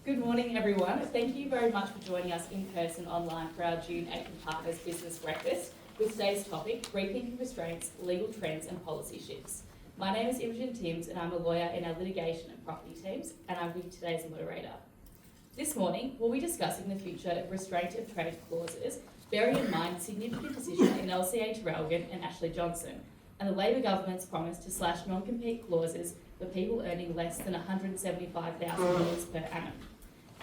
Good morning, everyone. Thank you very much for joining us in person online for our June Aitken Partners Business Breakfast with today's topic, Rethinking Restraints, Legal Trends and Policy Shifts. My name is Imogen Timms and I'm a lawyer in our litigation and property teams, and I'm with today's moderator. This morning, we'll be discussing the future of restraint of trade clauses, bearing in mind the significant decision in LCA Traralgon and Ashley Johnson, and the Labor government's promise to slash non-compete clauses for people earning less than $175,000 per annum.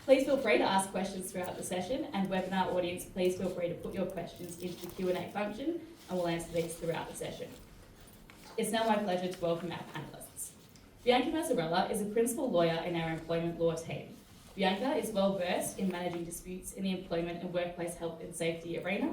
Please feel free to ask questions throughout the session, and webinar audience, please feel free to put your questions into the Q&A function and we'll answer these throughout the session. It's now my pleasure to welcome our panellists. Bianca Mazzarella is a principal lawyer in our employment law team. Bianca is well versed in managing disputes in the employment and workplace health and safety arena.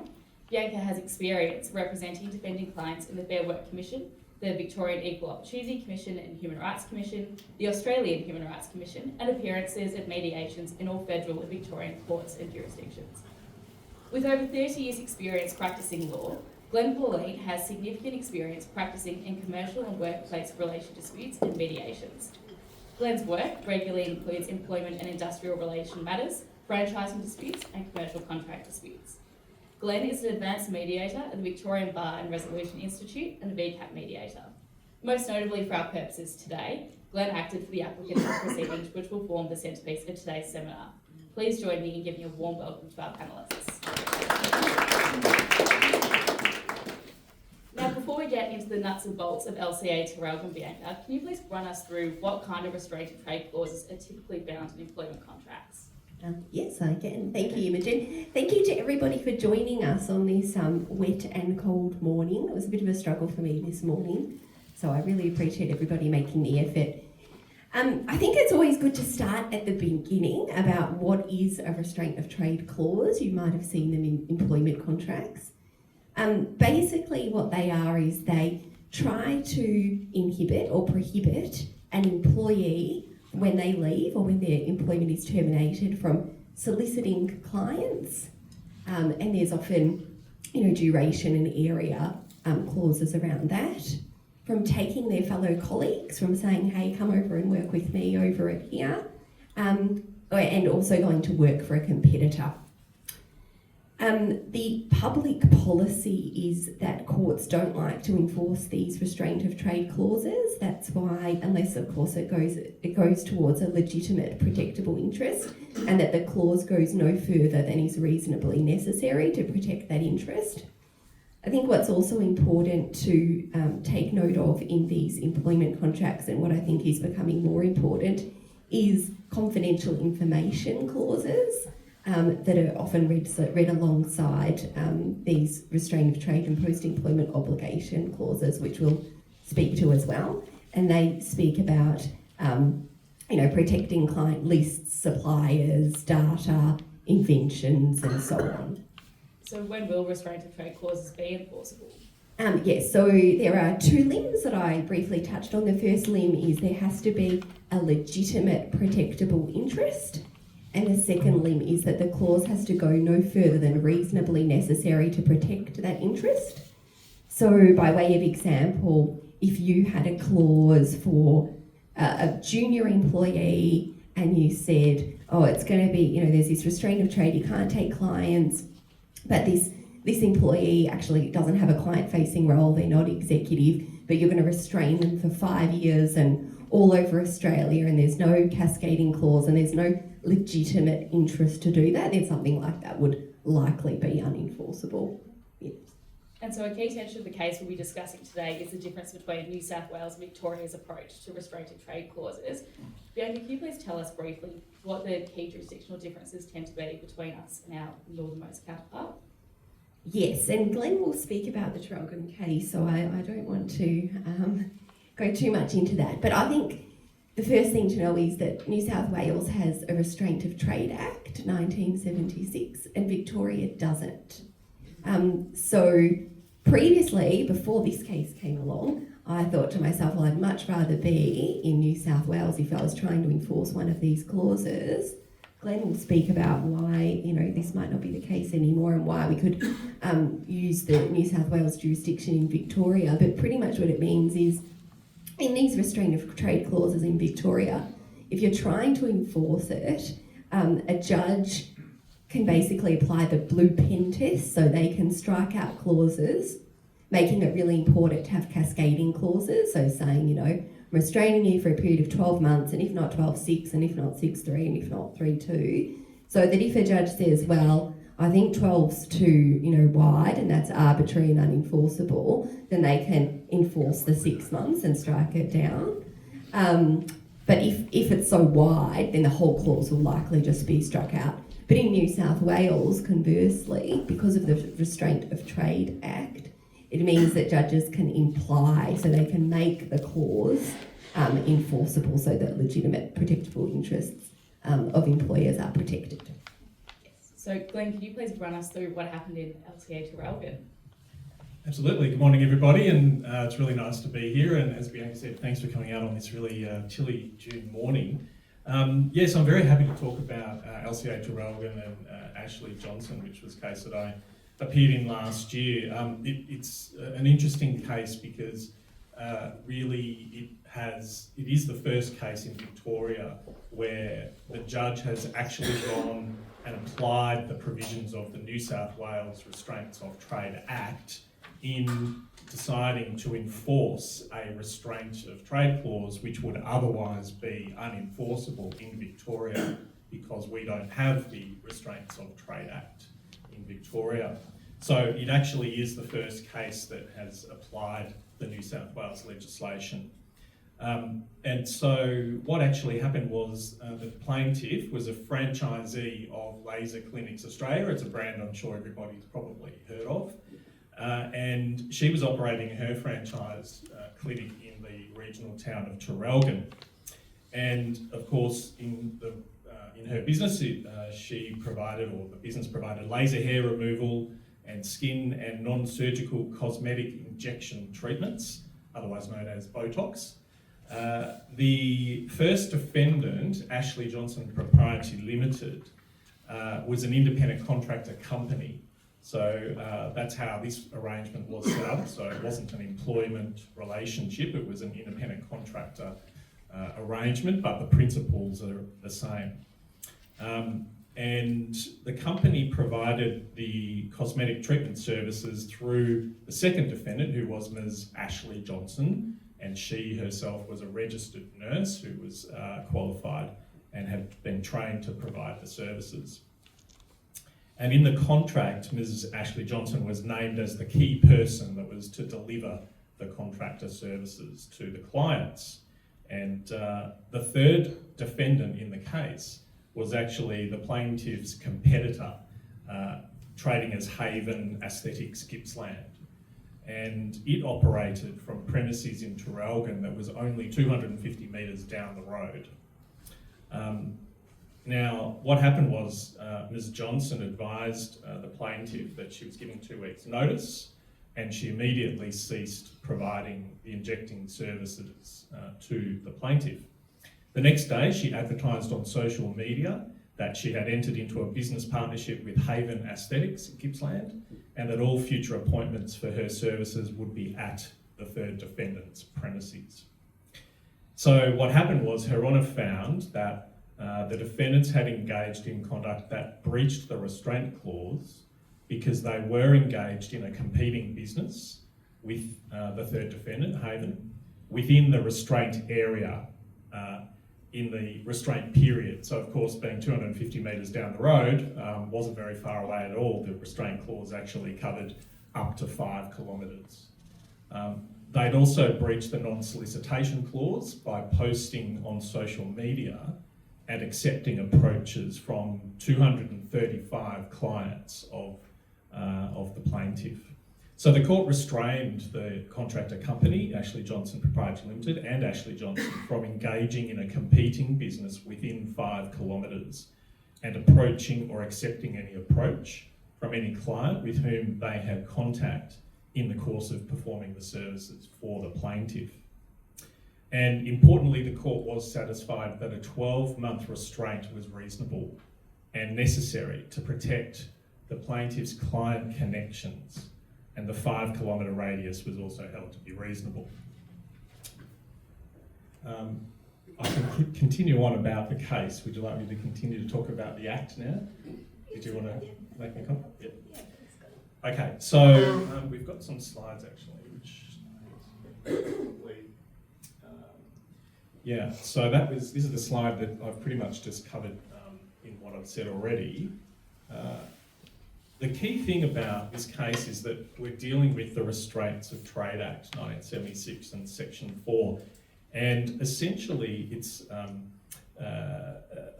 Bianca has experience representing defending clients in the Fair Work Commission, the Victorian Equal Opportunity Commission and Human Rights Commission, the Australian Human Rights Commission, and appearances at mediations in all federal and Victorian courts and jurisdictions. With over 30 years' experience practicing law, Glenn Pauline has significant experience practicing in commercial and workplace relation disputes and mediations. Glenn's work regularly includes employment and industrial relation matters, franchising disputes, and commercial contract disputes. Glenn is an advanced mediator at the Victorian Bar and Resolution Institute and a VCAP mediator. Most notably for our purposes today, Glenn acted for the applicant in the proceedings which will form the centrepiece of today's seminar. Please join me in giving a warm welcome to our panellists. Now, before we get into the nuts and bolts of LCA Traralgon, Bianca, can you please run us through what kind of restraint of trade clauses are typically found in employment contracts? Yes, I can. Thank you, Imogen. Thank you to everybody for joining us on this wet and cold morning. It was a bit of a struggle for me this morning, so I really appreciate everybody making the effort. I think it's always good to start at the beginning about what is a restraint of trade clause. You might have seen them in employment contracts. Basically what they are is they try to inhibit or prohibit an employee when they leave or when their employment is terminated from soliciting clients, and there's often, duration and area clauses around that, from taking their fellow colleagues, from saying, hey, come over and work with me over at here, and also going to work for a competitor. The public policy is that courts don't like to enforce these restraint of trade clauses. That's why, unless of course it goes towards a legitimate protectable interest, and that the clause goes no further than is reasonably necessary to protect that interest. I think what's also important to take note of in these employment contracts, and what I think is becoming more important, is confidential information clauses. That are often read alongside these restraint of trade and post-employment obligation clauses, which we'll speak to as well. And they speak about, protecting client lists, suppliers, data, inventions, and so on. So when will restraint of trade clauses be enforceable? Yes, so there are two limbs that I briefly touched on. The first limb is there has to be a legitimate protectable interest. And the second limb is that the clause has to go no further than reasonably necessary to protect that interest. So by way of example, if you had a clause for a junior employee and you said, oh, it's going to be, there's this restraint of trade, you can't take clients, but this employee actually doesn't have a client-facing role, they're not executive, but you're going to restrain them for 5 years and all over Australia, and there's no cascading clause and there's no legitimate interest to do that, then something like that would likely be unenforceable. Yes. And so a key tension of the case we'll be discussing today is the difference between New South Wales and Victoria's approach to restraint of trade clauses. Bianca, can you please tell us briefly what the key jurisdictional differences tend to be between us and our northernmost counterpart? Yes, and Glenn will speak about the Traralgon case, so I don't want to go too much into that. But I think the first thing to know is that New South Wales has a Restraint of Trade Act, 1976, and Victoria doesn't. So previously, before this case came along, I thought to myself, well, I'd much rather be in New South Wales if I was trying to enforce one of these clauses. Glenn will speak about why, this might not be the case anymore and why we could use the New South Wales jurisdiction in Victoria. But pretty much what it means is, in these restraint of trade clauses in Victoria, if you're trying to enforce it, a judge can basically apply the blue pen test, so they can strike out clauses, making it really important to have cascading clauses, so saying, you know, I'm restraining you for a period of 12 months, and if not 12, 6, and if not 6, 3, and if not 3, 2, so that if a judge says, well, I think 12's too, you know, wide, and that's arbitrary and unenforceable, then they can enforce the 6 months and strike it down. But if it's so wide, then the whole clause will likely just be struck out. But in New South Wales, conversely, because of the Restraint of Trade Act, it means that judges can imply, so they can make the clause enforceable, so that legitimate protectable interests of employers are protected. Yes. So Glenn, can you please run us through what happened in LTA Traralgon? Absolutely. Good morning, everybody, and it's really nice to be here. And as Bianca said, thanks for coming out on this really chilly June morning. Yes, I'm very happy to talk about LCA Traralgon and Ashley Johnson, which was a case that I appeared in last year. It's an interesting case because really it is the first case in Victoria where the judge has actually gone and applied the provisions of the New South Wales Restraints of Trade Act in deciding to enforce a restraint of trade clause which would otherwise be unenforceable in Victoria because we don't have the Restraints of Trade Act in Victoria. So it actually is the first case that has applied the New South Wales legislation. And so what actually happened was the plaintiff was a franchisee of Laser Clinics Australia. It's a brand I'm sure everybody's probably heard of. And she was operating her franchise clinic in the regional town of Traralgon. And of course, in her business, she provided, or the business provided, laser hair removal and skin and non-surgical cosmetic injection treatments, otherwise known as Botox. The first defendant, Ashley Johnson Proprietary Limited, was an independent contractor company. So that's how this arrangement was set up. So it wasn't an employment relationship, it was an independent contractor arrangement, but the principles are the same. And the company provided the cosmetic treatment services through the second defendant, who was Ms. Ashley Johnson, and she herself was a registered nurse who was qualified and had been trained to provide the services. And in the contract, Ms. Ashley Johnson was named as the key person that was to deliver the contractor services to the clients. And the third defendant in the case was actually the plaintiff's competitor, trading as Haven Aesthetics Gippsland. And it operated from premises in Traralgon that was only 250 metres down the road. Now, what happened was Ms. Johnson advised the plaintiff that she was giving 2 weeks' notice, and she immediately ceased providing the injecting services to the plaintiff. The next day, she advertised on social media that she had entered into a business partnership with Haven Aesthetics Gippsland, and that all future appointments for her services would be at the third defendant's premises. So what happened was Her Honour found that the defendants had engaged in conduct that breached the restraint clause because they were engaged in a competing business with the third defendant, Haven, within the restraint area in the restraint period. So of course, being 250 metres down the road wasn't very far away at all. The restraint clause actually covered up to 5 kilometres. They'd also breached the non-solicitation clause by posting on social media and accepting approaches from 235 clients of the plaintiff. So the court restrained the contractor company, Ashley Johnson Proprietary Limited, and Ashley Johnson from engaging in a competing business within 5 kilometres and approaching or accepting any approach from any client with whom they had contact in the course of performing the services for the plaintiff. And importantly, the court was satisfied that a 12-month restraint was reasonable and necessary to protect the plaintiff's client connections, and the 5 kilometre radius was also held to be reasonable. I can continue on about the case. Would you like me to continue to talk about the Act now? Did you want to make a comment? Yeah. Okay, so we've got some slides actually, which yeah. So this is the slide that I've pretty much just covered in what I've said already. The key thing about this case is that we're dealing with the Restraints of Trade Act 1976 and Section 4, and essentially it's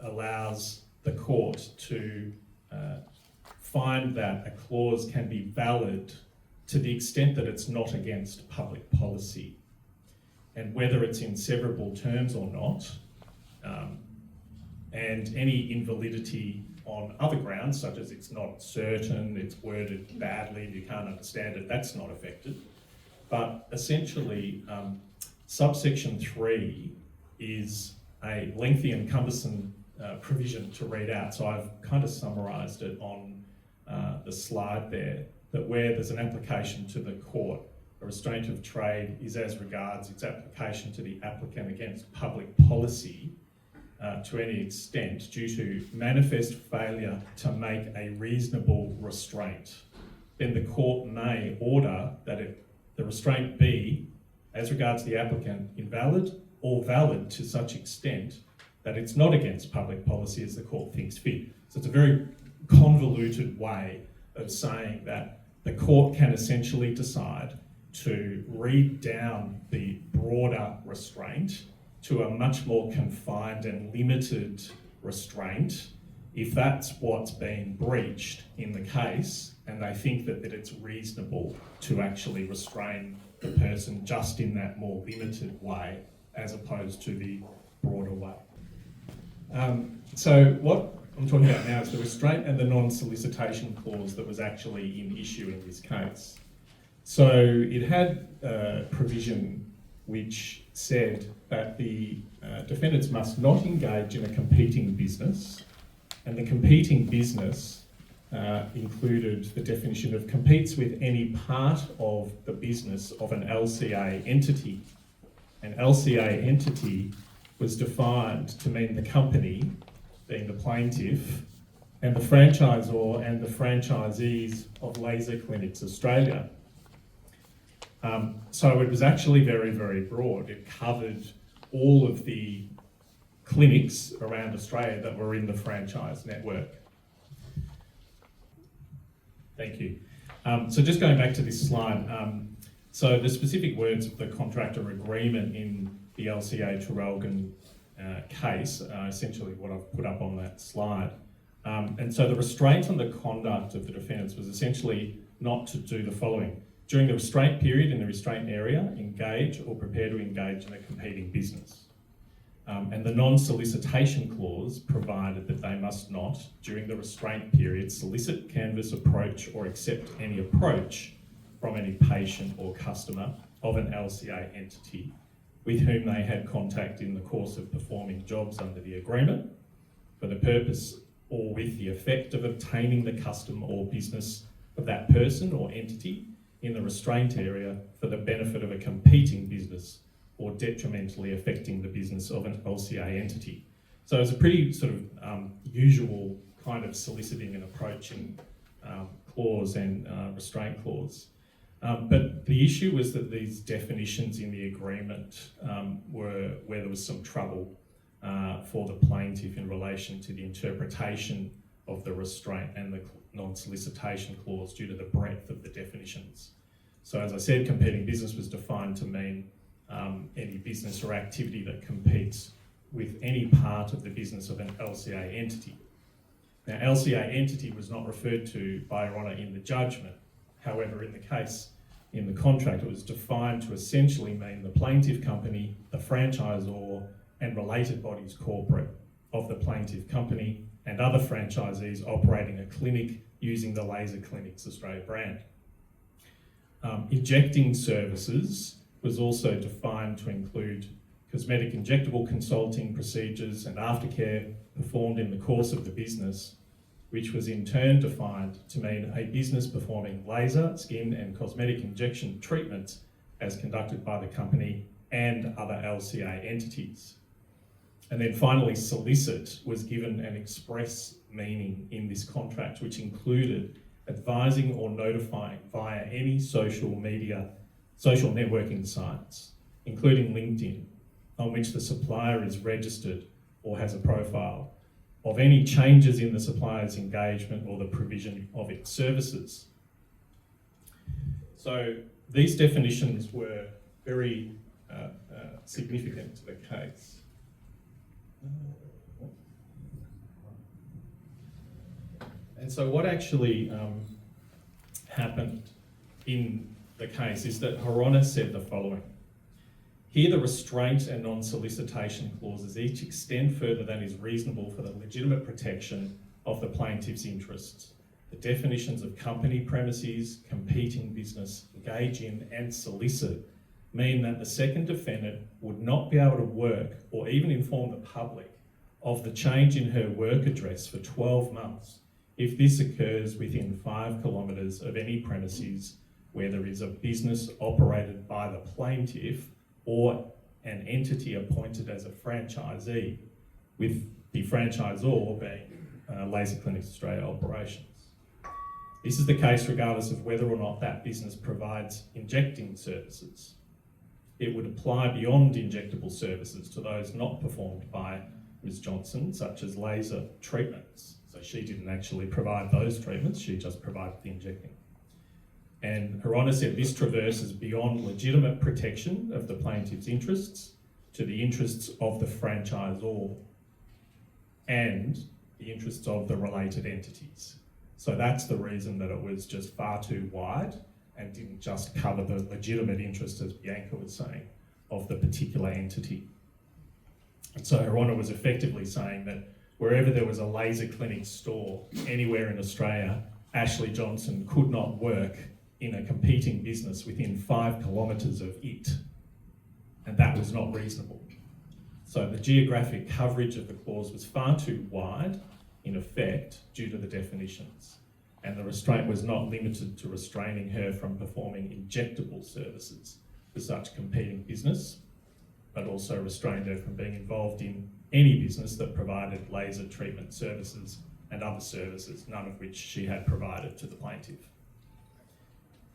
allows the court to find that a clause can be valid to the extent that it's not against public policy, and whether it's in severable terms or not, and any invalidity on other grounds, such as it's not certain, it's worded badly, you can't understand it, that's not affected. But essentially, subsection 3 is a lengthy and cumbersome provision to read out. So I've kind of summarised it on the slide there, that where there's an application to the court, a restraint of trade is as regards its application to the applicant against public policy to any extent due to manifest failure to make a reasonable restraint. Then the court may order that the restraint be, as regards the applicant, invalid or valid to such extent that it's not against public policy as the court thinks fit. So it's a very convoluted way of saying that the court can essentially decide to read down the broader restraint to a much more confined and limited restraint if that's what's been breached in the case, and they think that it's reasonable to actually restrain the person just in that more limited way as opposed to the broader way. So what I'm talking about now is the restraint and the non-solicitation clause that was actually in issue in this case. So it had a provision which said that the defendants must not engage in a competing business, and the competing business included the definition of competes with any part of the business of an LCA entity. An LCA entity was defined to mean the company, being the plaintiff, and the franchisor and the franchisees of Laser Clinics Australia. So it was actually very, very broad. It covered all of the clinics around Australia that were in the franchise network. Thank you. So just going back to this slide, so the specific words of the contractor agreement in the LCA Traralgon case are essentially what I've put up on that slide. And so the restraint on the conduct of the defendants was essentially not to do the following. During the restraint period in the restraint area, engage or prepare to engage in a competing business. And the non-solicitation clause provided that they must not, during the restraint period, solicit, canvass, approach or accept any approach from any patient or customer of an LCA entity with whom they had contact in the course of performing jobs under the agreement for the purpose or with the effect of obtaining the custom or business of that person or entity in the restraint area for the benefit of a competing business or detrimentally affecting the business of an LCA entity. So it's a pretty sort of usual kind of soliciting and approaching clause and restraint clause. But the issue was that these definitions in the agreement were where there was some trouble for the plaintiff in relation to the interpretation of the restraint and the non-solicitation clause due to the breadth of the definitions. So as I said, competing business was defined to mean any business or activity that competes with any part of the business of an LCA entity. Now, LCA entity was not referred to by Your Honour in the judgment. However, in the case, in the contract, it was defined to essentially mean the plaintiff company, the franchisor, and related bodies corporate of the plaintiff company and other franchisees operating a clinic using the Laser Clinics Australia brand. Injecting services was also defined to include cosmetic injectable consulting procedures and aftercare performed in the course of the business, which was in turn defined to mean a business performing laser, skin and cosmetic injection treatments as conducted by the company and other LCA entities. And then finally, solicit was given an express meaning in this contract, which included advising or notifying via any social networking sites, including LinkedIn, on which the supplier is registered or has a profile, of any changes in the supplier's engagement or the provision of its services. So these definitions were very significant to the case. And so what actually happened in the case is that Her Honour said the following: "Here the restraint and non-solicitation clauses each extend further than is reasonable for the legitimate protection of the plaintiff's interests. The definitions of company premises, competing business, engage in and solicit mean that the second defendant would not be able to work or even inform the public of the change in her work address for 12 months if this occurs within 5 kilometres of any premises where there is a business operated by the plaintiff or an entity appointed as a franchisee, with the franchisor being Laser Clinics Australia Operations. This is the case regardless of whether or not that business provides injecting services. It would apply beyond injectable services to those not performed by Ms. Johnson, such as laser treatments. So she didn't actually provide those treatments, she just provided the injecting. And Her Honour said this traverses beyond legitimate protection of the plaintiff's interests to the interests of the franchisor and the interests of the related entities. So that's the reason that it was just far too wide and didn't just cover the legitimate interest, as Bianca was saying, of the particular entity. And so Her Honour was effectively saying that wherever there was a laser clinic store anywhere in Australia, Ashley Johnson could not work in a competing business within 5 kilometres of it. And that was not reasonable. So the geographic coverage of the clause was far too wide, in effect, due to the definitions. And the restraint was not limited to restraining her from performing injectable services for such competing business, but also restrained her from being involved in any business that provided laser treatment services and other services, none of which she had provided to the plaintiff.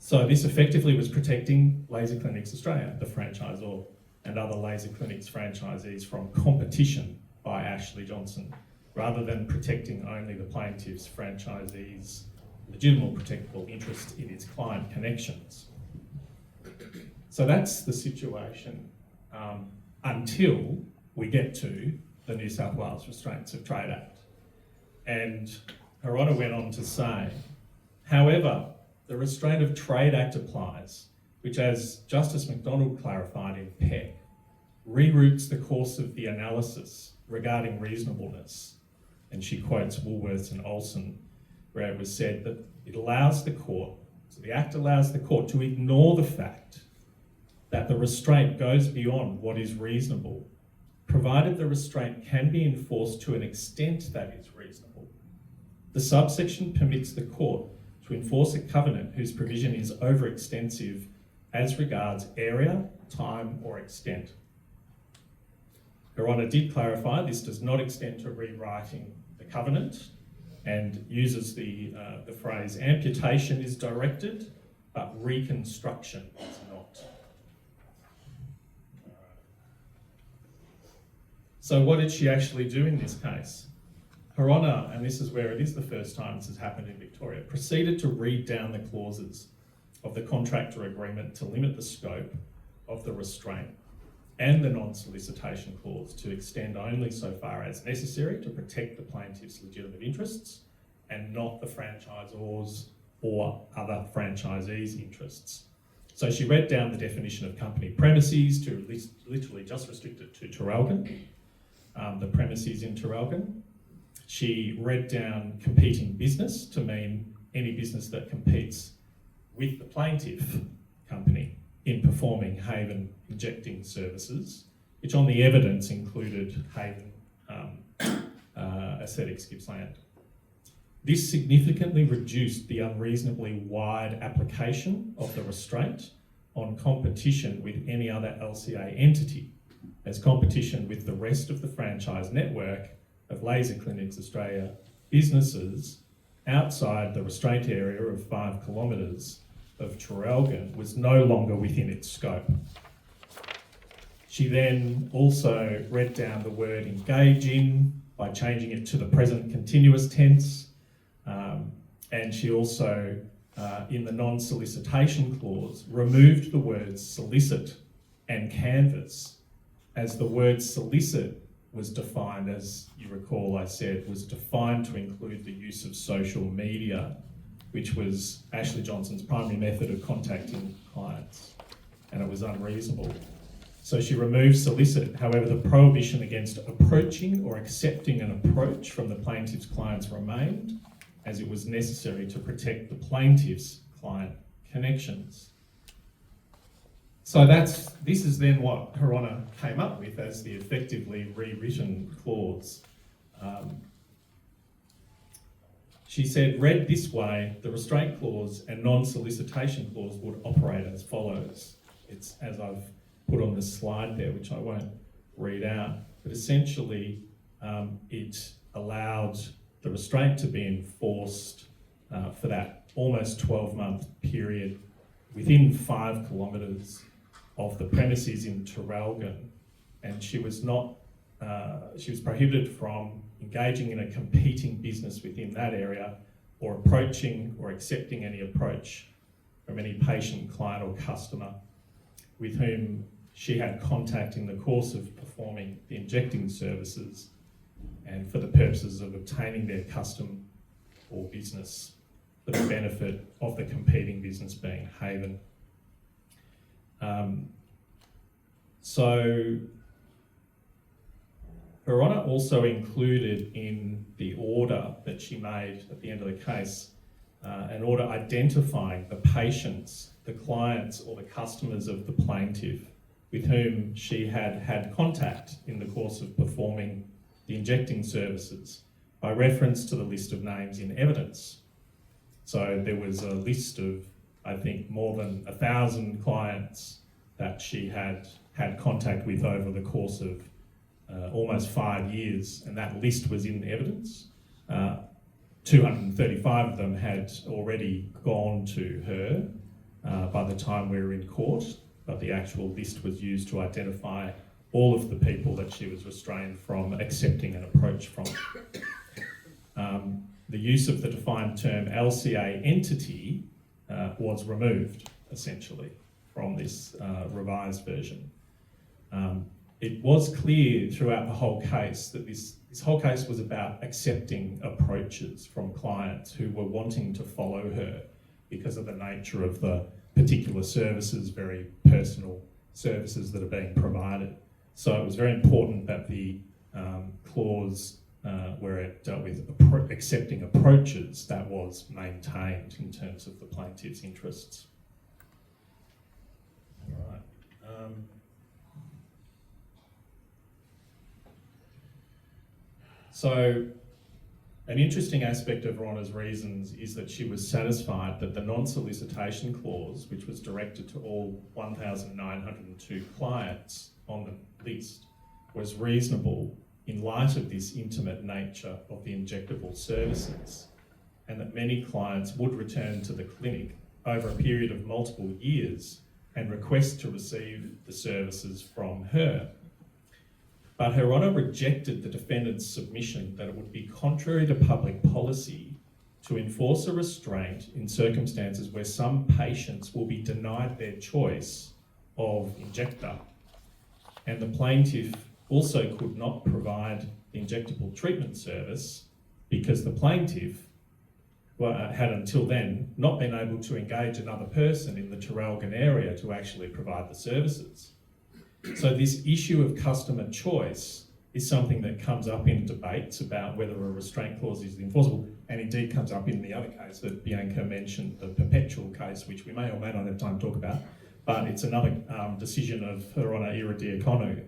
So this effectively was protecting Laser Clinics Australia, the franchisor, and other Laser Clinics franchisees from competition by Ashley Johnson, rather than protecting only the plaintiff's franchisee's legitimate protectable interest in its client connections. So that's the situation until we get to the New South Wales Restraints of Trade Act. And Her Honour went on to say, however, the Restraint of Trade Act applies, which, as Justice McDonald clarified in Peck, reroutes the course of the analysis regarding reasonableness. And she quotes Woolworths and Olsen, where it was said that it allows the court, so the Act allows the court to ignore the fact that the restraint goes beyond what is reasonable, provided the restraint can be enforced to an extent that is reasonable. The subsection permits the court to enforce a covenant whose provision is overextensive as regards area, time, or extent. Her Honour did clarify this does not extend to rewriting the covenant and uses the phrase amputation is directed, but reconstruction is not. So what did she actually do in this case? Her Honour, and this is where it is the first time this has happened in Victoria, proceeded to read down the clauses of the contractor agreement to limit the scope of the restraint and the non-solicitation clause to extend only so far as necessary to protect the plaintiff's legitimate interests and not the franchisor's or other franchisees' interests. So she read down the definition of company premises to literally just restrict it to Traralgon, the premises in Traralgon. She read down competing business to mean any business that competes with the plaintiff company in performing Haven injecting services, which on the evidence included Haven Aesthetics Gippsland. This significantly reduced the unreasonably wide application of the restraint on competition with any other LCA entity, as competition with the rest of the franchise network of Laser Clinics Australia businesses outside the restraint area of 5 kilometres of Traralgon was no longer within its scope. She then also read down the word engage in by changing it to the present continuous tense, and she also, in the non-solicitation clause, removed the words solicit and canvass, as the word solicit was defined, as you recall I said, was defined to include the use of social media, which was Ashley Johnson's primary method of contacting clients, and it was unreasonable. So she removed solicit. However, the prohibition against approaching or accepting an approach from the plaintiff's clients remained, as it was necessary to protect the plaintiff's client connections. So this is then what Her Honour came up with as the effectively rewritten clause. She said, read this way, the restraint clause and non-solicitation clause would operate as follows. It's as I've put on the slide there, which I won't read out, but essentially it allowed the restraint to be enforced for that almost 12-month period within 5 kilometres of the premises in Traralgon, and she was prohibited from engaging in a competing business within that area, or approaching or accepting any approach from any patient, client or customer with whom she had contact in the course of performing the injecting services and for the purposes of obtaining their custom or business for the benefit of the competing business being Haven. So Her Honour also included in the order that she made at the end of the case an order identifying the patients, the clients or the customers of the plaintiff with whom she had had contact in the course of performing the injecting services by reference to the list of names in evidence. So there was a list of, I think, more than 1,000 clients that she had had contact with over the course of almost 5 years, and that list was in evidence. 235 of them had already gone to her by the time we were in court, but the actual list was used to identify all of the people that she was restrained from accepting an approach from. The use of the defined term LCA entity was removed, essentially, from this revised version. It was clear throughout the whole case that this whole case was about accepting approaches from clients who were wanting to follow her because of the nature of the particular services, very personal services that are being provided. So it was very important that the clause where it dealt with accepting approaches, that was maintained in terms of the plaintiff's interests. All right. So an interesting aspect of Her Honour's reasons is that she was satisfied that the non-solicitation clause, which was directed to all 1,902 clients on the list, was reasonable in light of this intimate nature of the injectable services, and that many clients would return to the clinic over a period of multiple years and request to receive the services from her. But Her Honour rejected the defendant's submission that it would be contrary to public policy to enforce a restraint in circumstances where some patients will be denied their choice of injector. And the plaintiff also could not provide the injectable treatment service because the plaintiff had until then not been able to engage another person in the Traralgon area to actually provide the services. So this issue of customer choice is something that comes up in debates about whether a restraint clause is enforceable, and indeed comes up in the other case that Bianca mentioned, the perpetual case, which we may or may not have time to talk about, but it's another decision of Her Honour Iridiakonu.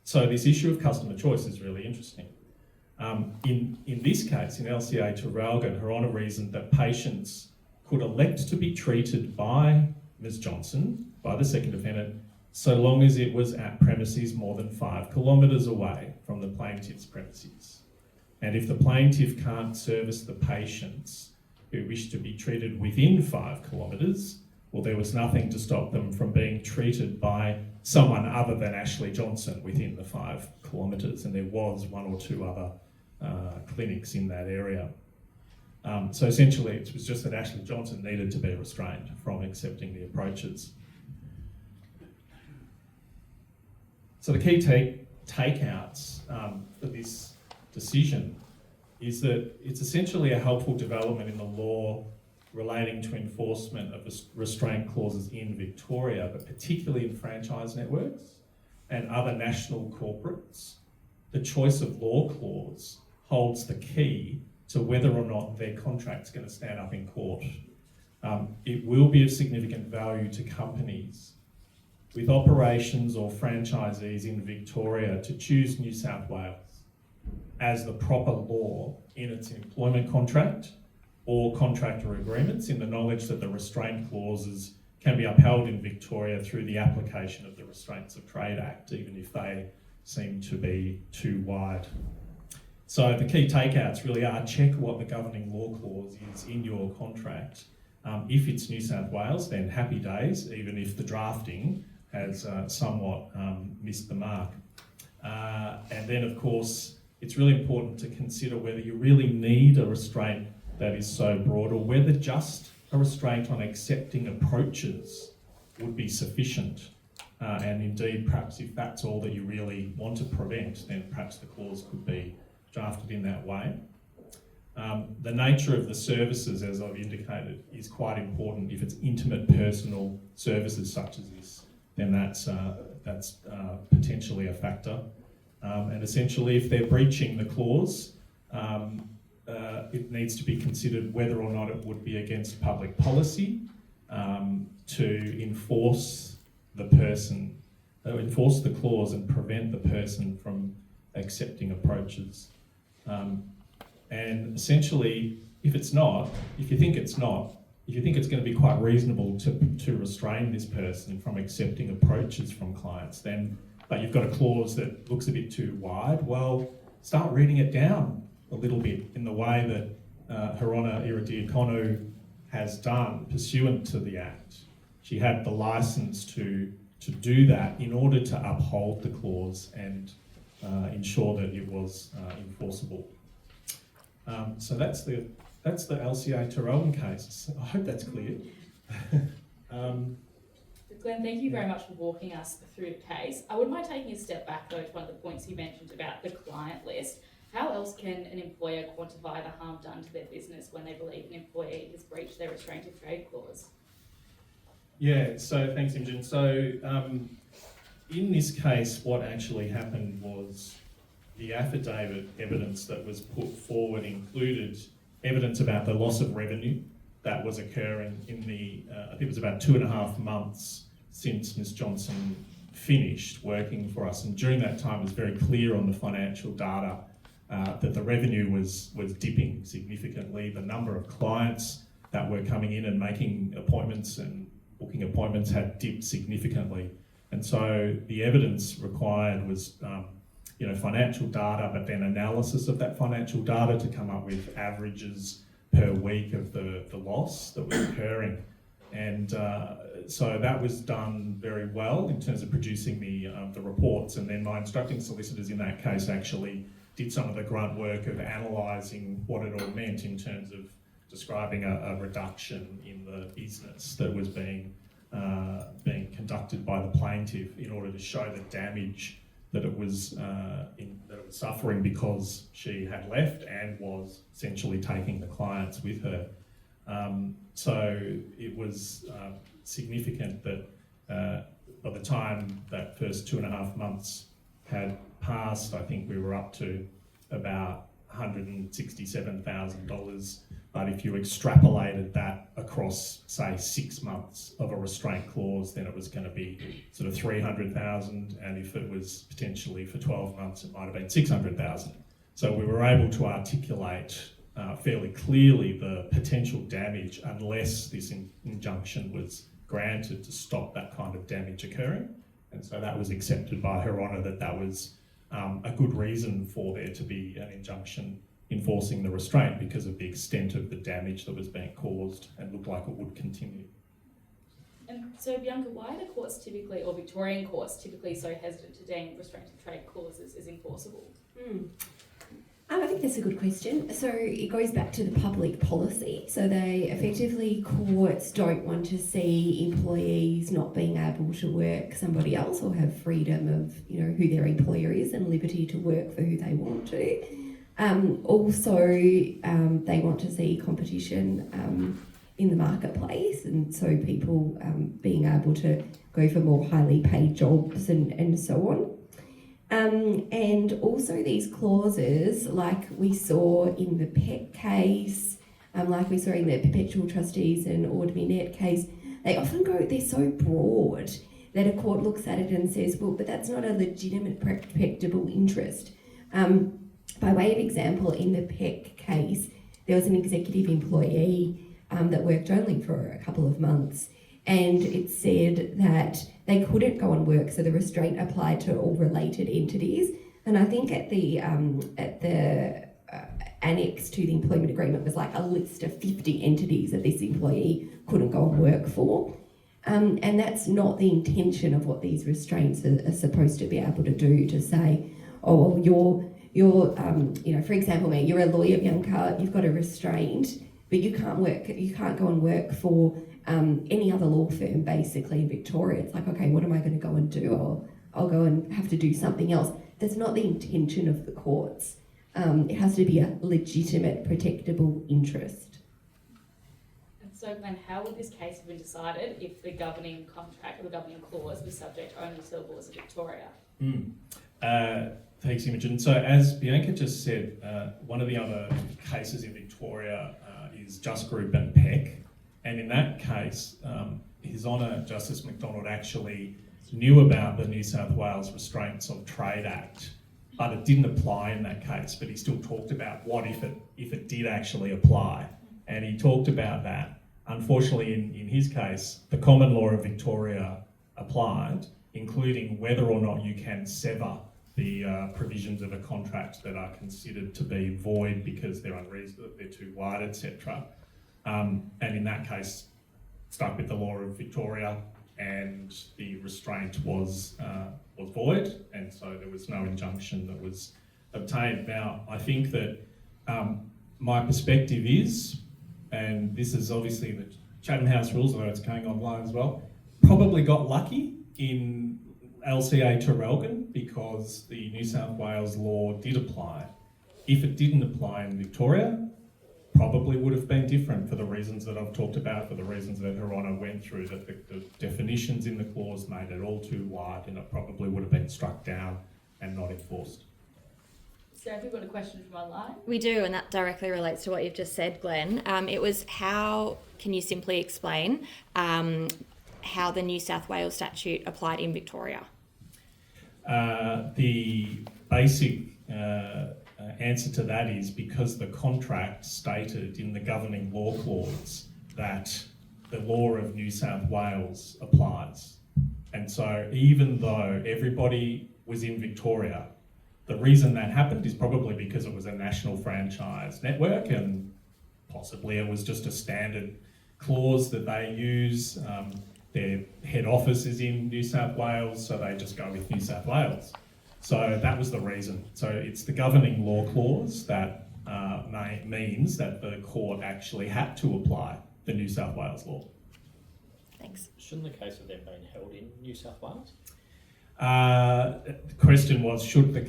So this issue of customer choice is really interesting. In this case, in LCA Traralgon, Her Honour reasoned that patients could elect to be treated by Ms Johnson, by the second defendant, so long as it was at premises more than 5 kilometres away from the plaintiff's premises. And if the plaintiff can't service the patients who wish to be treated within 5 kilometres, well, there was nothing to stop them from being treated by someone other than Ashley Johnson within the 5 kilometres, and there was 1 or 2 other clinics in that area. So essentially it was just that Ashley Johnson needed to be restrained from accepting the approaches. So the key takeouts for this decision is that it's essentially a helpful development in the law relating to enforcement of restraint clauses in Victoria, but particularly in franchise networks and other national corporates. The choice of law clause holds the key to whether or not their contract's going to stand up in court. It will be of significant value to companies with operations or franchisees in Victoria to choose New South Wales as the proper law in its employment contract or contractor agreements, in the knowledge that the restraint clauses can be upheld in Victoria through the application of the Restraints of Trade Act, even if they seem to be too wide. So the key takeouts really are: check what the governing law clause is in your contract. If it's New South Wales, then happy days, even if the drafting has somewhat missed the mark. And then, of course, it's really important to consider whether you really need a restraint that is so broad, or whether just a restraint on accepting approaches would be sufficient. And indeed, perhaps if that's all that you really want to prevent, then perhaps the clause could be drafted in that way. The nature of the services, as I've indicated, is quite important. If it's intimate personal services such as this, then that's potentially a factor. And essentially, if they're breaching the clause, it needs to be considered whether or not it would be against public policy to enforce the clause and prevent the person from accepting approaches. And essentially, if you think it's going to be quite reasonable to restrain this person from accepting approaches from clients, but you've got a clause that looks a bit too wide, well, start reading it down a little bit in the way that Her Honour Iridiacono has done pursuant to the Act. She had the licence to do that in order to uphold the clause and ensure that it was enforceable. So that's the LCA Tyrone case. I hope that's clear. Glenn, thank you very much for walking us through the case. I wouldn't mind taking a step back though to one of the points you mentioned about the client list. How else can an employer quantify the harm done to their business when they believe an employee has breached their restraint of trade clause? Yeah, so thanks, Imogen. So in this case, what actually happened was the affidavit evidence that was put forward included evidence about the loss of revenue that was occurring in the, I think it was about 2.5 months since Ms Johnson finished working for us. And during that time, it was very clear on the financial data that the revenue was dipping significantly. The number of clients that were coming in and making appointments and booking appointments had dipped significantly. And so the evidence required was financial data, but then analysis of that financial data to come up with averages per week of the loss that was occurring. And so that was done very well in terms of producing the reports. And then my instructing solicitors in that case actually did some of the grunt work of analysing what it all meant in terms of describing a reduction in the business that was being conducted by the plaintiff in order to show the damage that it was suffering because she had left and was essentially taking the clients with her. So it was significant that by the time that first 2.5 months had passed, I think we were up to about $167,000. But if you extrapolated that across, say, 6 months of a restraint clause, then it was going to be sort of 300,000, and if it was potentially for 12 months, it might have been 600,000. So we were able to articulate fairly clearly the potential damage unless this injunction was granted to stop that kind of damage occurring. And so that was accepted by Her Honour that was a good reason for there to be an injunction enforcing the restraint because of the extent of the damage that was being caused and looked like it would continue. And so, Bianca, why are the courts typically, or Victorian courts typically, so hesitant to deem restraint of trade clauses as enforceable? I think that's a good question. So it goes back to the public policy. So they effectively, courts don't want to see employees not being able to work somebody else or have freedom of, who their employer is and liberty to work for who they want to. Also, they want to see competition in the marketplace, and so people being able to go for more highly paid jobs and so on. And also these clauses, like we saw in the PEC case, like we saw in the Perpetual Trustees and Ordminet case, they're so broad that a court looks at it and says, well, but that's not a legitimate protectable interest. By way of example, in the PEC case, there was an executive employee that worked only for a couple of months, and it said that they couldn't go and work, so the restraint applied to all related entities. And I think at the annex to the employment agreement was like a list of 50 entities that this employee couldn't go and work for. And that's not the intention of what these restraints are supposed to be able to do, to say, oh, well, you're for example, man, you're a lawyer, Bianca, you've got a restraint, but you can't go and work for any other law firm basically in Victoria. It's like, okay, what am I going to go and do? I'll go and have to do something else. That's not the intention of the courts. It has to be a legitimate, protectable interest. And so, Glenn, how would this case have been decided if the governing contract or the governing clause was subject only to the laws of Victoria? Thanks, Imogen. So as Bianca just said, one of the other cases in Victoria is Just Group and PEC. And in that case, His Honour Justice McDonald actually knew about the New South Wales Restraints of Trade Act, but it didn't apply in that case. But he still talked about what if it did actually apply. And he talked about that. Unfortunately, in his case, the common law of Victoria applied, including whether or not you can sever the provisions of a contract that are considered to be void because they're unreasonable, they're too wide, etc. And in that case, stuck with the law of Victoria, and the restraint was void, and so there was no injunction that was obtained. Now, I think that my perspective is, and this is obviously the Chatham House rules, although it's going online as well, probably got lucky in LCA Traralgon because the New South Wales law did apply. If it didn't apply in Victoria, probably would have been different for the reasons that I've talked about, for the reasons that Her Honour went through, that the definitions in the clause made it all too wide, and it probably would have been struck down and not enforced. Sarah, have you got a question from online? We do, and that directly relates to what you've just said, Glenn. It was, how can you simply explain how the New South Wales statute applied in Victoria? The basic answer to that is because the contract stated in the governing law clause that the law of New South Wales applies. And so even though everybody was in Victoria, the reason that happened is probably because it was a national franchise network, and possibly it was just a standard clause that they use. Their head office is in New South Wales, so they just go with New South Wales. So that was the reason. So it's the governing law clause that means that the court actually had to apply the New South Wales law. Thanks. Shouldn't the case have then been held in New South Wales? The question was, shouldn't the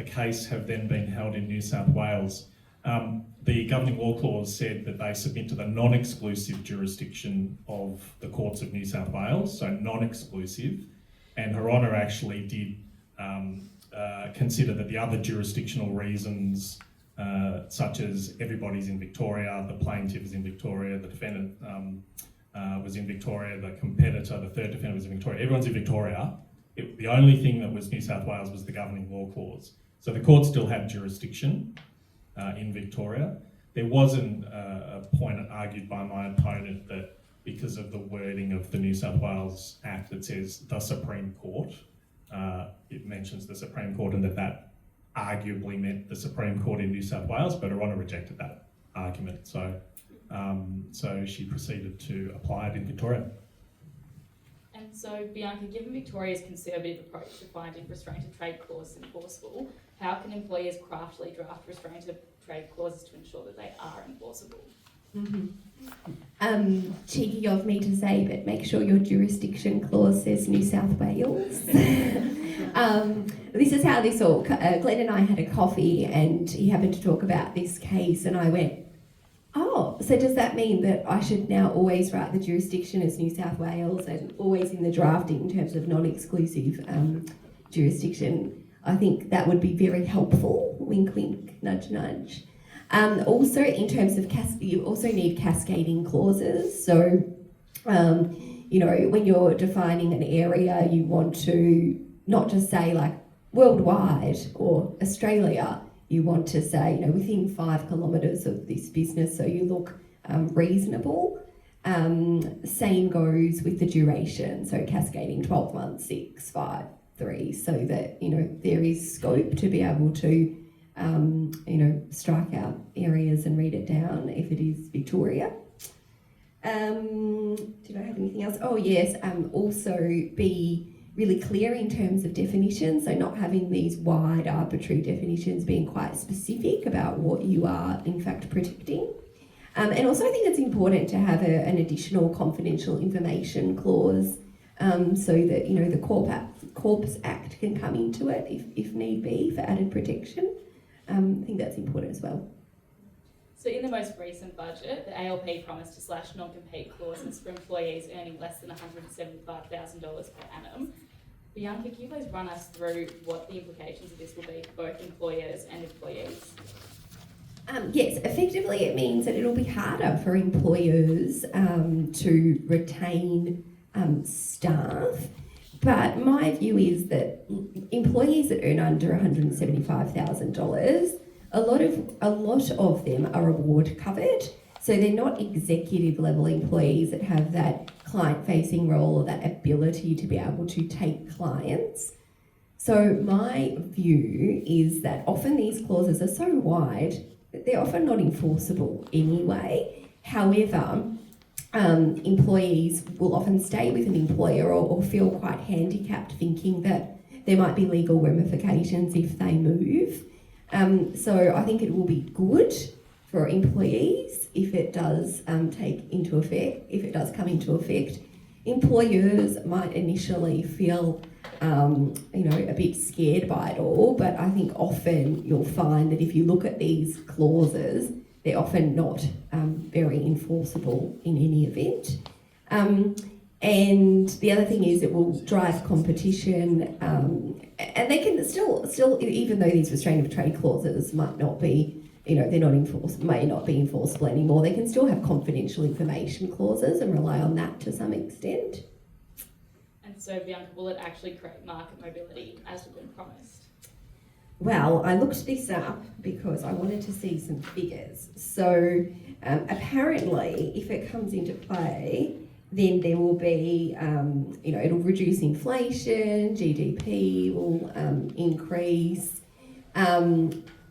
case have then been held in New South Wales? The governing law clause said that they submit to the non-exclusive jurisdiction of the courts of New South Wales, so non-exclusive, and Her Honour actually did consider that the other jurisdictional reasons, such as everybody's in Victoria, the plaintiff is in Victoria, the defendant was in Victoria, the competitor, the third defendant was in Victoria, everyone's in Victoria. The only thing that was New South Wales was the governing law clause. So the court still had jurisdiction in Victoria. There wasn't a point argued by my opponent that because of the wording of the New South Wales Act that says the Supreme Court. It mentions the Supreme Court and that arguably meant the Supreme Court in New South Wales, but Her Honour rejected that argument. So she proceeded to apply it in Victoria. And so, Bianca, given Victoria's conservative approach to finding restraint of trade clauses enforceable, how can employers craftily draft restraint of trade clauses to ensure that they are enforceable? Cheeky of me to say, but make sure your jurisdiction clause says New South Wales. This is how this all... Glenn and I had a coffee and he happened to talk about this case and I went, oh, so does that mean that I should now always write the jurisdiction as New South Wales and always in the drafting in terms of non-exclusive jurisdiction? I think that would be very helpful. Wink, wink, nudge, nudge. Also, in terms of you also need cascading clauses. So, when you're defining an area, you want to not just say like worldwide or Australia. You want to say, within 5 kilometres of this business, so you look reasonable. Same goes with the duration, so cascading 12 months, 6, 5, 3, so that, there is scope to be able to, strike out areas and read it down if it is Victoria. Did I have anything else? Oh, yes, also be really clear in terms of definitions, so not having these wide arbitrary definitions, being quite specific about what you are in fact protecting. And also I think it's important to have an additional confidential information clause so that the Corps Act can come into it if need be for added protection. I think that's important as well. So in the most recent budget, the ALP promised to slash non-compete clauses for employees earning less than $175,000 per annum. Bianca, can you please run us through what the implications of this will be for both employers and employees? Yes, effectively it means that it'll be harder for employers to retain staff. But my view is that employees that earn under $175,000, a lot of them are award covered, so they're not executive level employees that have that client-facing role or that ability to be able to take clients. So my view is that often these clauses are so wide that they're often not enforceable anyway. However, employees will often stay with an employer or feel quite handicapped thinking that there might be legal ramifications if they move. So I think it will be good for employees if it does come into effect. Employers might initially feel a bit scared by it all, but I think often you'll find that if you look at these clauses, they're often not very enforceable in any event. And the other thing is it will drive competition, and they can still, even though these restraint of trade clauses might not be, they're not may not be enforceable anymore, they can still have confidential information clauses and rely on that to some extent. And so, Bianca, will it actually create market mobility as we've been promised? Well, I looked this up because I wanted to see some figures. So apparently, if it comes into play, then there will be, it'll reduce inflation, GDP will increase.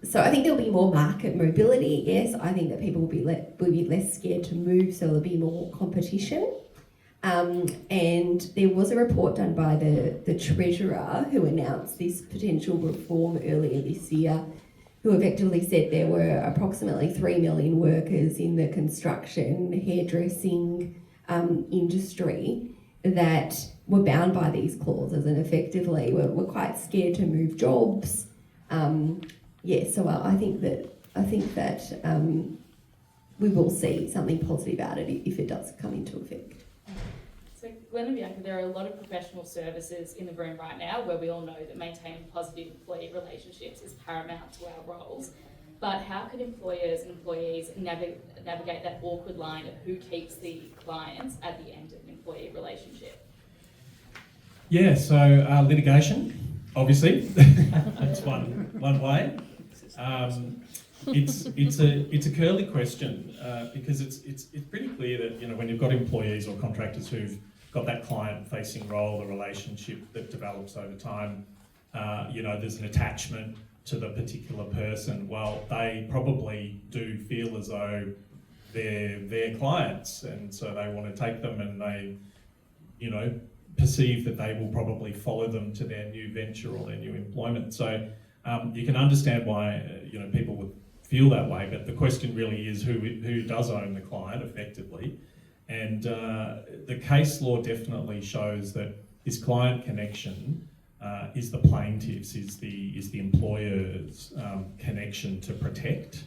So I think there'll be more market mobility. Yes, I think that people will be less scared to move, so there'll be more competition. And there was a report done by the Treasurer who announced this potential reform earlier this year, who effectively said there were approximately 3 million workers in the construction, hairdressing industry that were bound by these clauses and effectively were quite scared to move jobs. So I think that we will see something positive out of it if it does come into effect. So, Glenn and Bianca, there are a lot of professional services in the room right now where we all know that maintaining positive employee relationships is paramount to our roles. But how can employers and employees navigate that awkward line of who keeps the clients at the end of an employee relationship? Yeah, so litigation, obviously, that's one way. It's a curly question because it's pretty clear that, you know, when you've got employees or contractors who've got that client-facing role, the relationship that develops over time, you know, there's an attachment to the particular person. Well, they probably do feel as though they're their clients, and so they want to take them, and they, you know, perceive that they will probably follow them to their new venture or their new employment. So you can understand why you know, people would feel that way, but the question really is who does own the client effectively. And the case law definitely shows that this client connection is the plaintiff's, is the employer's connection to protect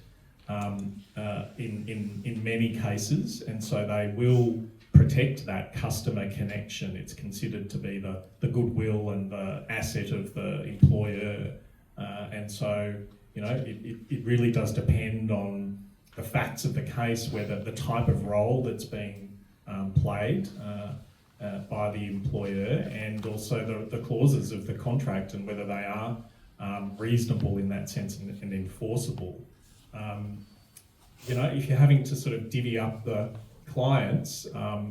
in many cases, and so they will protect that customer connection. It's considered to be the goodwill and the asset of the employer, and so, you know, it really does depend on the facts of the case, whether the type of role that's being played by the employer, and also the clauses of the contract and whether they are reasonable in that sense and enforceable. You know, if you're having to sort of divvy up the clients,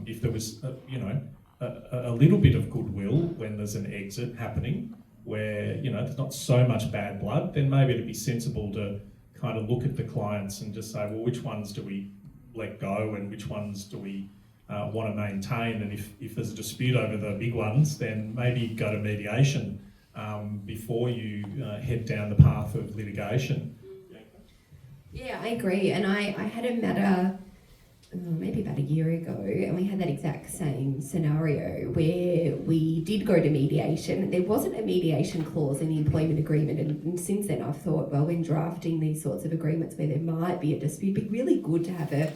if there was, you know, a little bit of goodwill when there's an exit happening, where, you know, there's not so much bad blood, then maybe it'd be sensible to kind of look at the clients and just say, well, which ones do we let go and which ones do we want to maintain? And if there's a dispute over the big ones, then maybe go to mediation before you head down the path of litigation. Yeah, I agree. And I had a matter maybe about a year ago, and we had that exact same scenario where we did go to mediation. There wasn't a mediation clause in the employment agreement, and since then I've thought, well, when drafting these sorts of agreements where there might be a dispute, it'd be really good to have a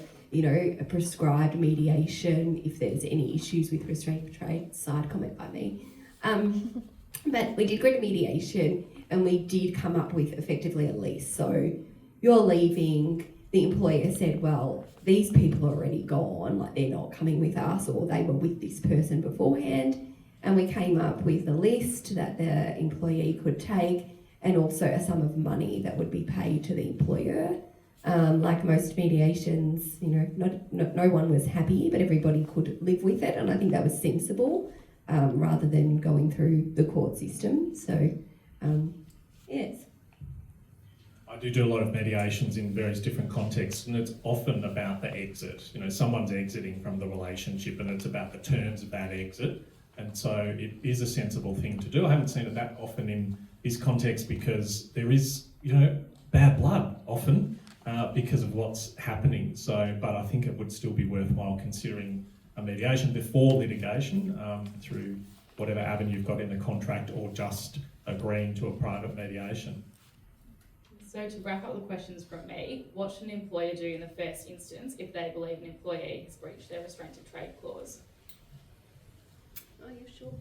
prescribed mediation if there's any issues with restraint trade. Side comment by me. But we did go to mediation, and we did come up with effectively a lease. So you're leaving, the employer said, well, these people are already gone, like they're not coming with us, or they were with this person beforehand. And we came up with a list that the employee could take, and also a sum of money that would be paid to the employer. Like most mediations, you know, no one was happy, but everybody could live with it, and I think that was sensible, rather than going through the court system. So, yes. I do a lot of mediations in various different contexts, and it's often about the exit. You know, someone's exiting from the relationship, and it's about the terms of that exit. And so it is a sensible thing to do. I haven't seen it that often in this context because there is, you know, bad blood often because of what's happening. So, but I think it would still be worthwhile considering a mediation before litigation through whatever avenue you've got in the contract, or just agreeing to a private mediation. So to wrap up the questions from me, what should an employer do in the first instance if they believe an employee has breached their restraint of trade clause? Are you sure?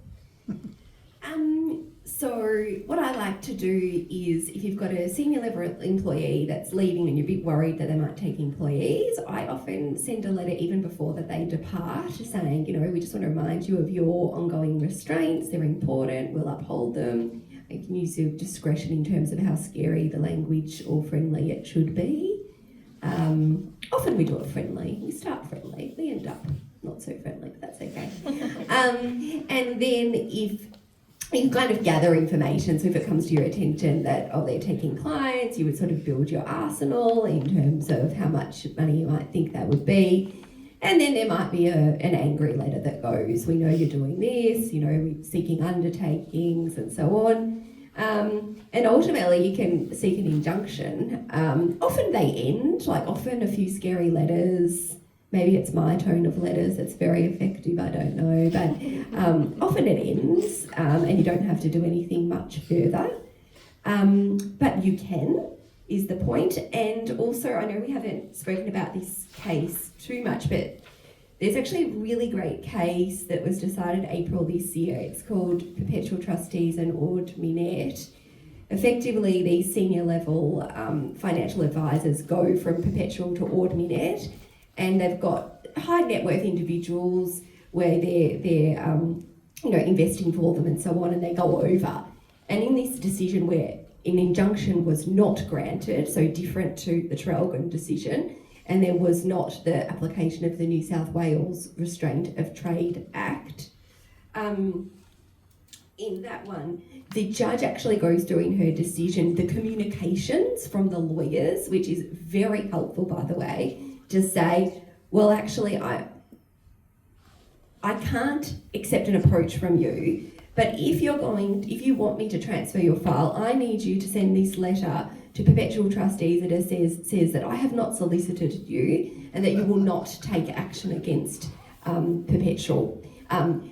So what I like to do is, if you've got a senior level employee that's leaving and you're a bit worried that they might take employees, I often send a letter even before that they depart saying, you know, we just want to remind you of your ongoing restraints. They're important. We'll uphold them. You can use your discretion in terms of how scary the language or friendly it should be. Often we do it friendly. We start friendly. We end up not so friendly, but that's okay. And then if you kind of gather information, so if it comes to your attention that, oh, they're taking clients, you would sort of build your arsenal in terms of how much money you might think that would be. And then there might be an angry letter that goes, we know you're doing this, you know, we're seeking undertakings and so on. And ultimately you can seek an injunction. Often they end, like often a few scary letters. Maybe it's my tone of letters that's very effective, I don't know. But often it ends and you don't have to do anything much further. But you can, is the point. And also, I know we haven't spoken about this case too much, but there's actually a really great case that was decided April this year. It's called Perpetual Trustees and Ord Minnett. Effectively, these senior level financial advisors go from Perpetual to Ord Minnett, and they've got high net worth individuals where they're investing for them and so on, and they go over. And in this decision where an injunction was not granted, so different to the Traralgon decision, and there was not the application of the New South Wales Restraint of Trade Act. In that one, the judge actually goes through in her decision the communications from the lawyers, which is very helpful, by the way, to say, well, actually, I can't accept an approach from you, but if you want me to transfer your file, I need you to send this letter to Perpetual Trustees that says that I have not solicited you and that you will not take action against Perpetual.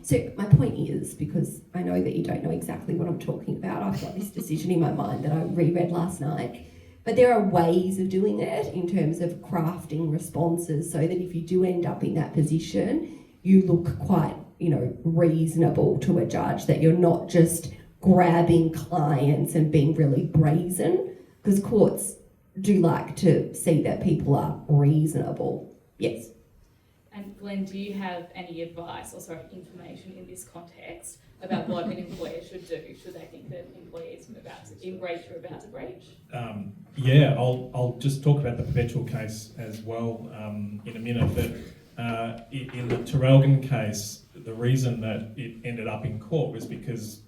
So my point is, because I know that you don't know exactly what I'm talking about, I've got this decision in my mind that I reread last night, but there are ways of doing it in terms of crafting responses so that if you do end up in that position, you look quite, reasonable to a judge, that you're not just grabbing clients and being really brazen, because courts do like to see that people are reasonable. Yes. And Glenn, do you have any advice or information in this context about what an employer should do? Should they think that an employee is about to breach or about to breach? Yeah, I'll just talk about the Perpetual case as well in a minute. But in the Traralgon case, the reason that it ended up in court was because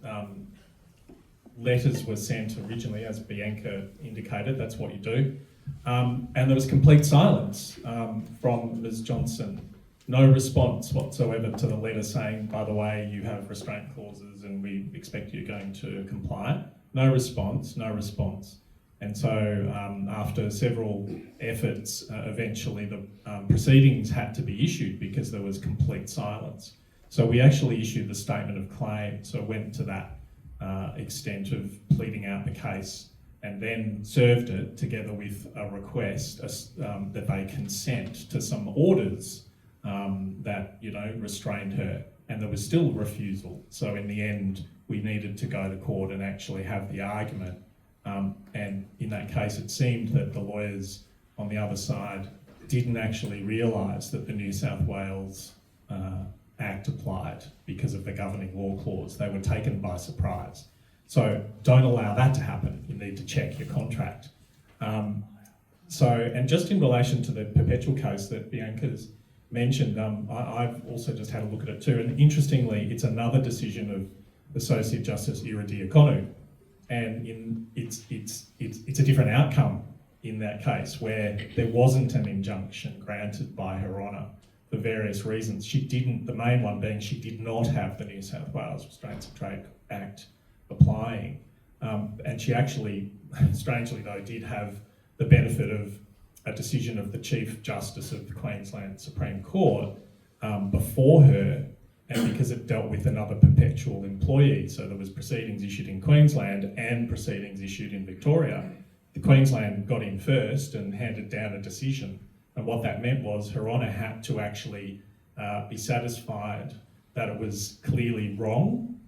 letters were sent originally, as Bianca indicated, that's what you do. And there was complete silence from Ms. Johnson. No response whatsoever to the letter saying, by the way, you have restraint clauses and we expect you're going to comply. No response. And so after several efforts, eventually the proceedings had to be issued because there was complete silence. So we actually issued the statement of claim, so went to that extent of pleading out the case, and then served it together with a request that they consent to some orders that restrained her, and there was still refusal. So in the end, we needed to go to court and actually have the argument. And in that case, it seemed that the lawyers on the other side didn't actually realise that the New South Wales Act applied because of the governing law clause. They were taken by surprise. So don't allow that to happen. You need to check your contract. And just in relation to the Perpetual case that Bianca's mentioned, I've also just had a look at it too. And interestingly, it's another decision of Associate Justice Iridiaconou. And it's a different outcome in that case, where there wasn't an injunction granted by Her Honour for various reasons. The main one being she did not have the New South Wales Restraints of Trade Act applying. And she actually, strangely though, did have the benefit of a decision of the Chief Justice of the Queensland Supreme Court before her, and because it dealt with another Perpetual employee, so there was proceedings issued in Queensland and proceedings issued in Victoria. The Queensland got in first and handed down a decision, and what that meant was Her Honour had to actually be satisfied that it was clearly wrong.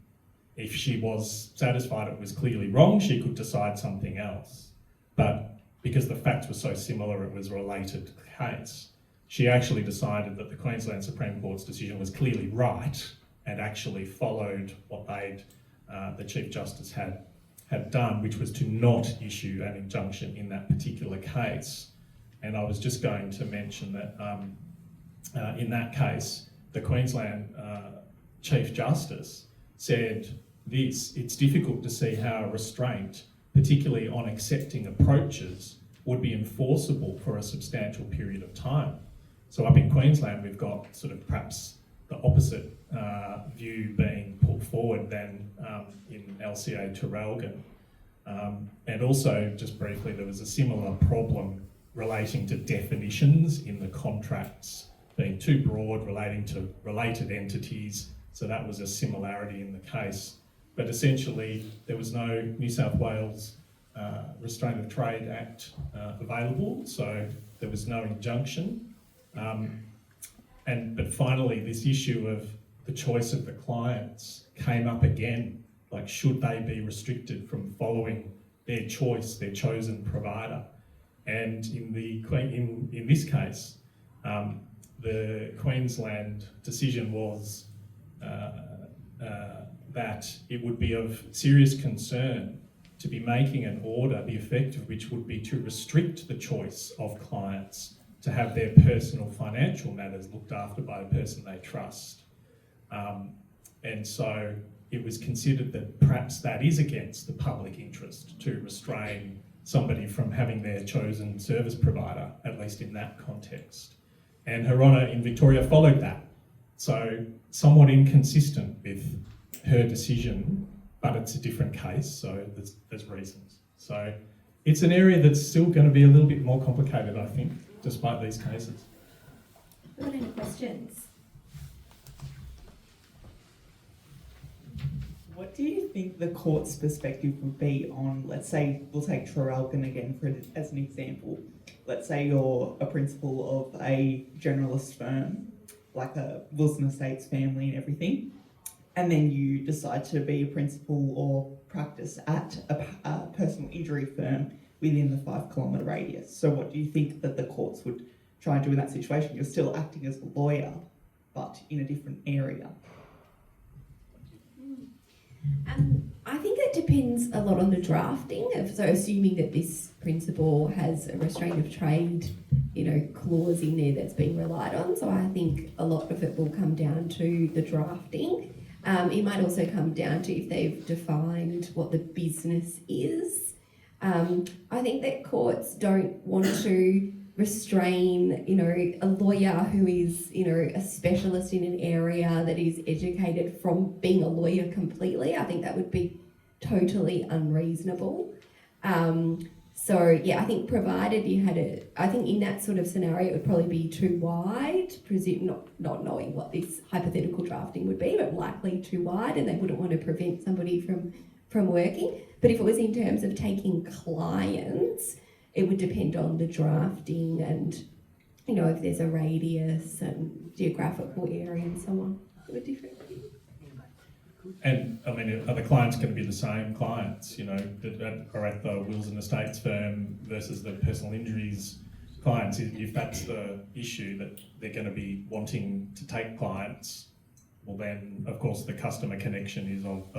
If she was satisfied it was clearly wrong, she could decide something else. But because the facts were so similar, it was a related case. She actually decided that the Queensland Supreme Court's decision was clearly right and actually followed what the Chief Justice had done, which was to not issue an injunction in that particular case. And I was just going to mention that in that case, the Queensland Chief Justice said this: it's difficult to see how a restraint, particularly on accepting approaches, would be enforceable for a substantial period of time. So up in Queensland, we've got sort of perhaps the opposite view being put forward than in LCA Traralgon. And also, just briefly, there was a similar problem relating to definitions in the contracts being too broad, relating to related entities. So that was a similarity in the case. But essentially, there was no New South Wales Restraint of Trade Act available, so there was no injunction. But finally, this issue of the choice of the clients came up again. Like, should they be restricted from following their choice, their chosen provider? And in this case, the Queensland decision was that it would be of serious concern to be making an order, the effect of which would be to restrict the choice of clients to have their personal financial matters looked after by a person they trust. And so it was considered that perhaps that is against the public interest to restrain somebody from having their chosen service provider, at least in that context. And Her Honour in Victoria followed that. So somewhat inconsistent with her decision, but it's a different case, so there's reasons. So it's an area that's still going to be a little bit more complicated, I think, despite these cases. Got any questions? What do you think the court's perspective would be on, let's say, we'll take Traralgon again as an example. Let's say you're a principal of a generalist firm, like a Wilson Estates family and everything, and then you decide to be a principal or practice at a personal injury firm within the 5 kilometre radius. So what do you think that the courts would try and do in that situation? You're still acting as a lawyer, but in a different area. I think it depends a lot on the drafting. So assuming that this principle has a restraint of trade, clause in there that's being relied on. So I think a lot of it will come down to the drafting. It might also come down to if they've defined what the business is. I think that courts don't want to restrain, a lawyer who is, a specialist in an area that is educated from being a lawyer completely. I think that would be totally unreasonable. I think provided you had I think in that sort of scenario, it would probably be too wide, not knowing what this hypothetical drafting would be, but likely too wide, and they wouldn't want to prevent somebody from working. But if it was in terms of taking clients, it would depend on the drafting and, if there's a radius and geographical area and so on. It would differ. And are the clients going to be the same clients, that are at the Wills and Estates firm versus the personal injuries clients? If that's the issue, that they're going to be wanting to take clients, well then, of course, the customer connection is of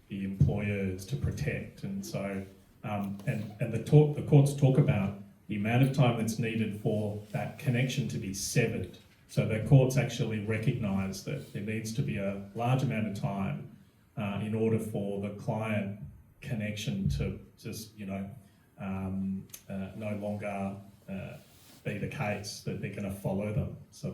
the employers to protect. And so, the courts talk about the amount of time that's needed for that connection to be severed. So the courts actually recognise that there needs to be a large amount of time in order for the client connection to just, no longer be the case, that they're going to follow them. So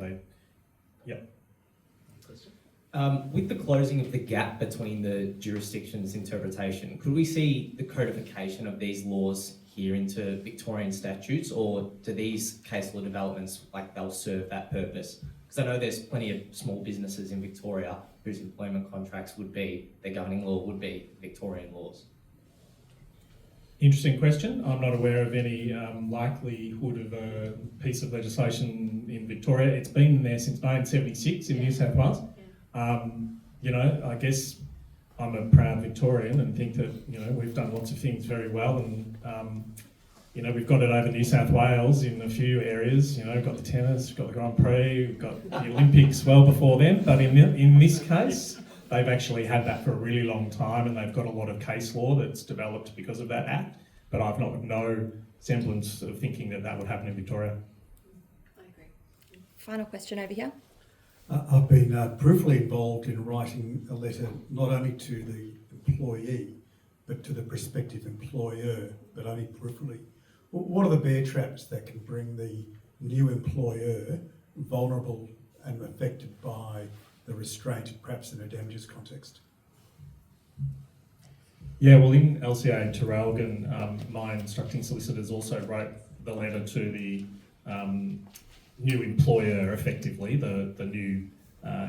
with the closing of the gap between the jurisdictions' interpretation, could we see the codification of these laws here into Victorian statutes, or do these case law developments, they'll serve that purpose? Because I know there's plenty of small businesses in Victoria whose employment contracts their governing law would be Victorian laws. Interesting question. I'm not aware of any likelihood of a piece of legislation in Victoria. It's been there since 1976 in New South Wales. I guess I'm a proud Victorian and think that, we've done lots of things very well, and, we've got it over New South Wales in a few areas. We've got the tennis, we've got the Grand Prix, we've got the Olympics well before them, but in this case, they've actually had that for a really long time, and they've got a lot of case law that's developed because of that act, but I've no semblance of thinking that would happen in Victoria. I agree. Final question over here. I've been peripherally involved in writing a letter not only to the employee but to the prospective employer, but only peripherally. What are the bear traps that can bring the new employer vulnerable and affected by the restraint, perhaps in a damages context? Yeah, well, in LCA Traralgon, my instructing solicitors also wrote the letter to the new employer, effectively, the new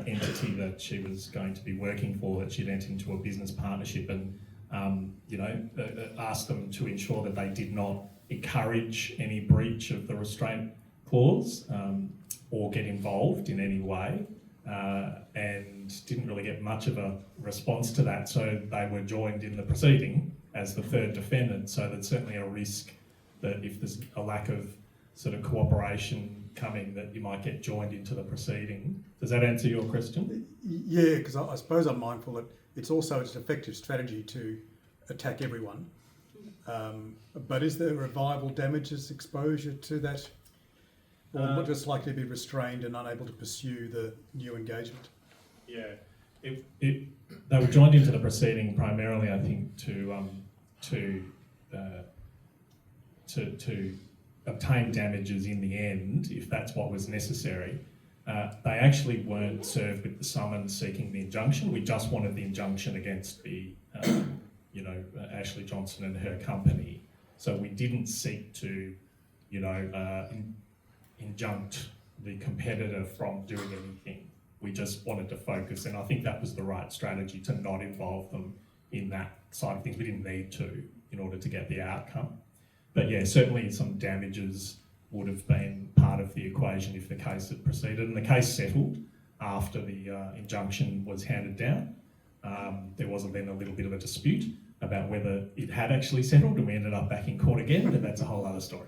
entity that she was going to be working for, that she'd entered into a business partnership, and asked them to ensure that they did not encourage any breach of the restraint clause or get involved in any way, and didn't really get much of a response to that. So they were joined in the proceeding as the third defendant. So there's certainly a risk that if there's a lack of sort of cooperation coming, that you might get joined into the proceeding. Does that answer your question? Yeah, because I suppose I'm mindful that it's also an effective strategy to attack everyone But is there a viable damages exposure to that? Or just likely to be restrained and unable to pursue the new engagement? Yeah, they were joined into the proceeding primarily, I think, to obtain damages in the end, if that's what was necessary. They actually weren't served with the summons seeking the injunction. We just wanted the injunction against the, Ashley Johnson and her company. So we didn't seek to, injunct the competitor from doing anything. We just wanted to focus, and I think that was the right strategy, to not involve them in that side of things. We didn't need to in order to get the outcome. But yeah, certainly some damages would have been part of the equation if the case had proceeded. And the case settled after the injunction was handed down. There was then a little bit of a dispute about whether it had actually settled, and we ended up back in court again, but that's a whole other story.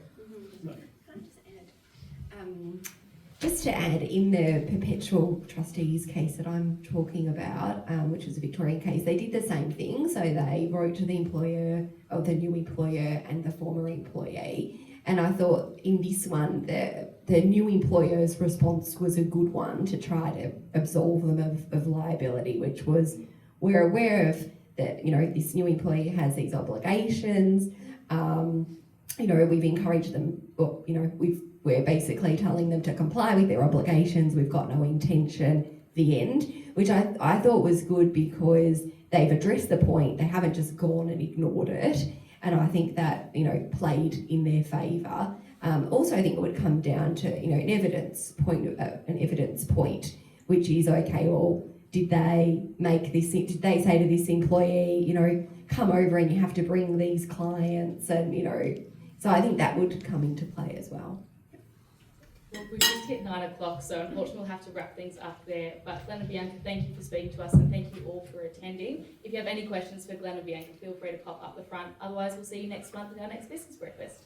Can I just add, in the perpetual trustees case that I'm talking about, which was a Victorian case, they did the same thing. So they wrote to the employer, or the new employer and the former employee. And I thought in this one, the new employer's response was a good one to try to absolve them of liability, which was, we're aware of that, this new employee has these obligations. We've encouraged them, we're basically telling them to comply with their obligations. We've got no intention, the end, which I thought was good because they've addressed the point. They haven't just gone and ignored it. And I think that, played in their favour. Also, I think it would come down to, an evidence point, which is, okay, well, did they say to this employee, come over and you have to bring these clients, and, so I think that would come into play as well. Well, we've just hit 9 o'clock, so unfortunately we'll have to wrap things up there. But Glenn and Bianca, thank you for speaking to us, and thank you all for attending. If you have any questions for Glenn and Bianca, feel free to pop up the front. Otherwise, we'll see you next month at our next business breakfast.